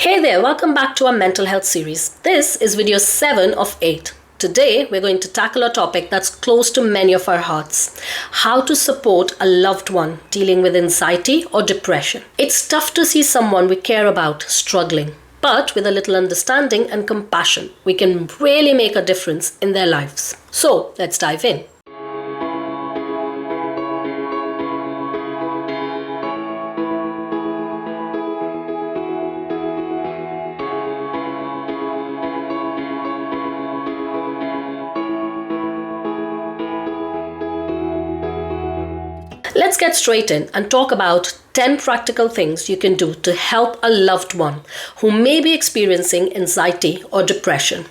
Hey there, welcome back to our mental health series. This is video 7 of 8. Today, we're going to tackle a topic that's close to many of our hearts: how to support a loved one dealing with anxiety or depression. It's tough to see someone we care about struggling, but with a little understanding and compassion, we can really make a difference in their lives. So, let's dive in. Let's get straight in and talk about 10 practical things you can do to help a loved one who may be experiencing anxiety or depression.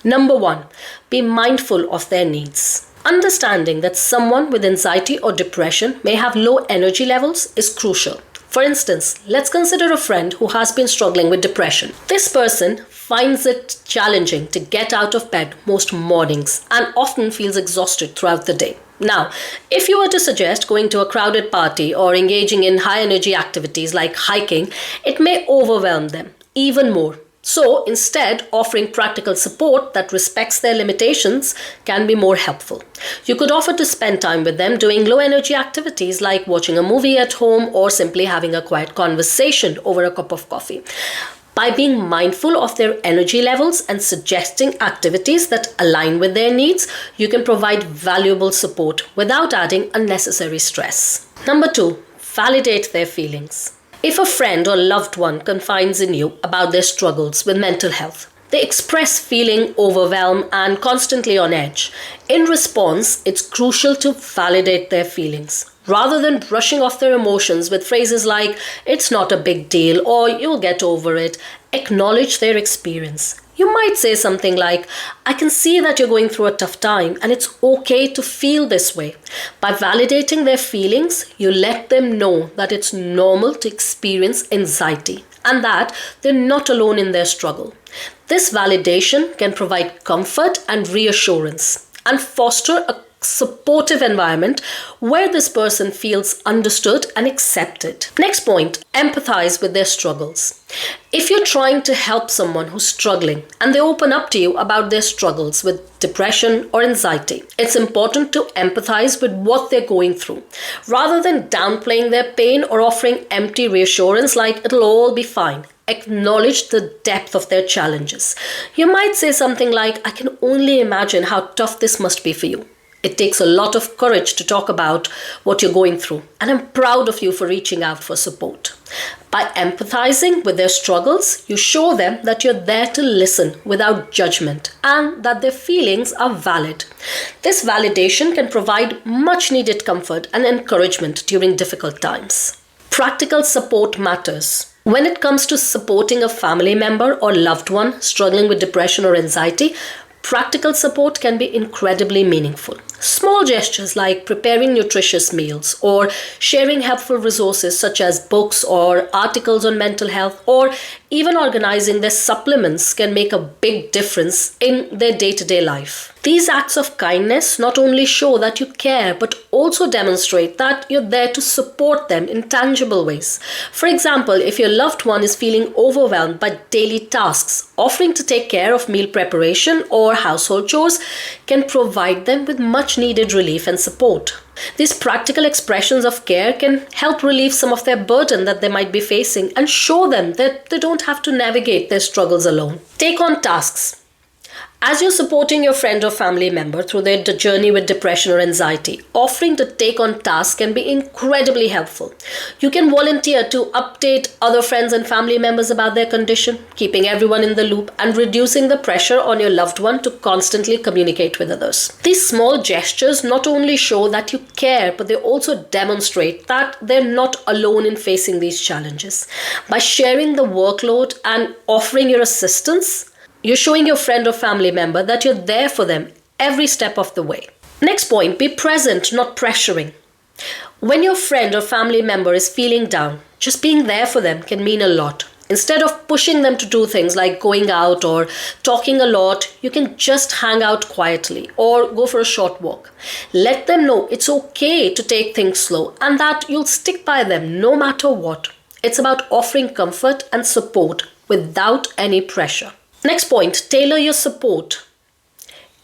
Number 1, be mindful of their needs. Understanding that someone with anxiety or depression may have low energy levels is crucial. For instance, let's consider a friend who has been struggling with depression. This person finds it challenging to get out of bed most mornings and often feels exhausted throughout the day. Now, if you were to suggest going to a crowded party or engaging in high energy activities like hiking, it may overwhelm them even more. So instead, offering practical support that respects their limitations can be more helpful. You could offer to spend time with them doing low energy activities like watching a movie at home or simply having a quiet conversation over a cup of coffee. By being mindful of their energy levels and suggesting activities that align with their needs, you can provide valuable support without adding unnecessary stress. Number 2, validate their feelings. If a friend or loved one confides in you about their struggles with mental health, they express feeling overwhelmed and constantly on edge. In response, it's crucial to validate their feelings. Rather than brushing off their emotions with phrases like, "It's not a big deal" or "You'll get over it," acknowledge their experience. You might say something like, "I can see that you're going through a tough time and it's okay to feel this way." By validating their feelings, you let them know that it's normal to experience anxiety and that they're not alone in their struggle. This validation can provide comfort and reassurance and foster a supportive environment where this person feels understood and accepted. Next point, empathize with their struggles. If you're trying to help someone who's struggling and they open up to you about their struggles with depression or anxiety, it's important to empathize with what they're going through. Rather than downplaying their pain or offering empty reassurance like "it'll all be fine," acknowledge the depth of their challenges. You might say something like, "I can only imagine how tough this must be for you. It takes a lot of courage to talk about what you're going through, and I'm proud of you for reaching out for support." By empathizing with their struggles, you show them that you're there to listen without judgment and that their feelings are valid. This validation can provide much needed comfort and encouragement during difficult times. Practical support matters. When it comes to supporting a family member or loved one struggling with depression or anxiety, practical support can be incredibly meaningful. Small gestures like preparing nutritious meals or sharing helpful resources such as books or articles on mental health or even organizing their supplements can make a big difference in their day-to-day life. These acts of kindness not only show that you care but also demonstrate that you're there to support them in tangible ways. For example, if your loved one is feeling overwhelmed by daily tasks, offering to take care of meal preparation or household chores can provide them with much needed relief and support. These practical expressions of care can help relieve some of their burden that they might be facing and show them that they don't have to navigate their struggles alone. Take on tasks. As you're supporting your friend or family member through their journey with depression or anxiety, offering to take on tasks can be incredibly helpful. You can volunteer to update other friends and family members about their condition, keeping everyone in the loop and reducing the pressure on your loved one to constantly communicate with others. These small gestures not only show that you care, but they also demonstrate that they're not alone in facing these challenges. By sharing the workload and offering your assistance, you're showing your friend or family member that you're there for them every step of the way. Next point, be present, not pressuring. When your friend or family member is feeling down, just being there for them can mean a lot. Instead of pushing them to do things like going out or talking a lot, you can just hang out quietly or go for a short walk. Let them know it's okay to take things slow and that you'll stick by them no matter what. It's about offering comfort and support without any pressure. Next point, tailor your support.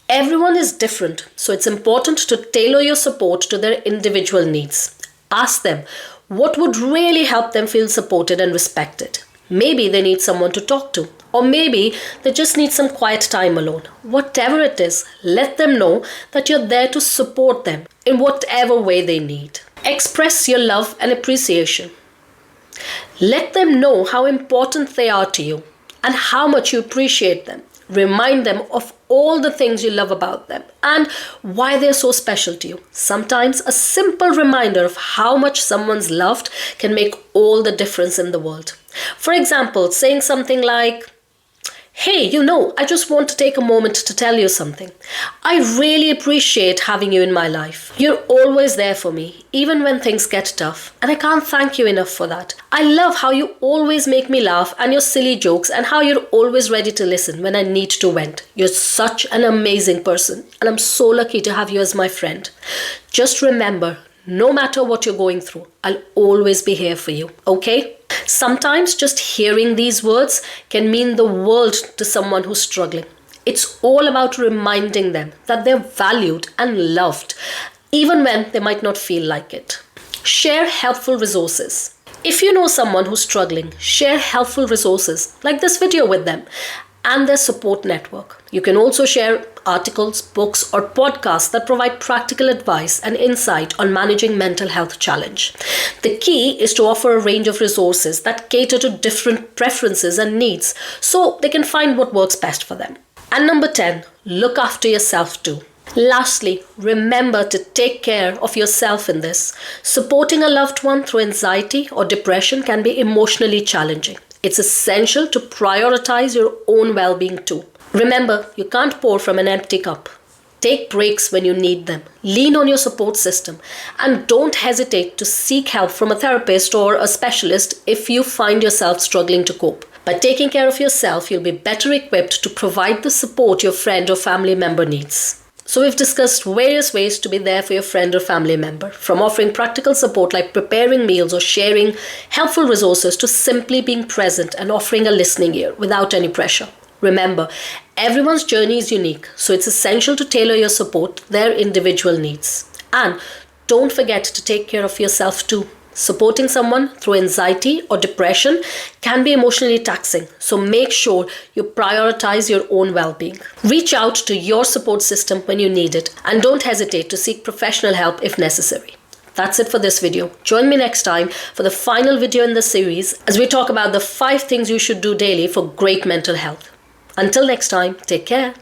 Everyone is different, so it's important to tailor your support to their individual needs. Ask them what would really help them feel supported and respected. Maybe they need someone to talk to, or maybe they just need some quiet time alone. Whatever it is, let them know that you're there to support them in whatever way they need. Express your love and appreciation. Let them know how important they are to you and how much you appreciate them. Remind them of all the things you love about them and why they're so special to you. Sometimes a simple reminder of how much someone's loved can make all the difference in the world. For example, saying something like, "Hey, I just want to take a moment to tell you something. I really appreciate having you in my life. You're always there for me, even when things get tough, and I can't thank you enough for that. I love how you always make me laugh and your silly jokes and how you're always ready to listen when I need to vent. You're such an amazing person, and I'm so lucky to have you as my friend. Just remember, no matter what you're going through, I'll always be here for you, okay?" Sometimes just hearing these words can mean the world to someone who's struggling. It's all about reminding them that they're valued and loved, even when they might not feel like it. Share helpful resources. If you know someone who's struggling, share helpful resources like this video with them and their support network. You can also share articles, books, or podcasts that provide practical advice and insight on managing mental health challenge. The key is to offer a range of resources that cater to different preferences and needs so they can find what works best for them. And number 10, look after yourself too. Lastly, remember to take care of yourself in this. Supporting a loved one through anxiety or depression can be emotionally challenging. It's essential to prioritize your own well-being too. Remember, you can't pour from an empty cup. Take breaks when you need them. Lean on your support system. And don't hesitate to seek help from a therapist or a specialist if you find yourself struggling to cope. By taking care of yourself, you'll be better equipped to provide the support your friend or family member needs. So we've discussed various ways to be there for your friend or family member, from offering practical support like preparing meals or sharing helpful resources to simply being present and offering a listening ear without any pressure. Remember, everyone's journey is unique, so it's essential to tailor your support to their individual needs. And don't forget to take care of yourself too. Supporting someone through anxiety or depression can be emotionally taxing, so make sure you prioritize your own well-being. Reach out to your support system when you need it, and don't hesitate to seek professional help if necessary. That's it for this video. Join me next time for the final video in the series as we talk about the 5 things you should do daily for great mental health. Until next time, take care.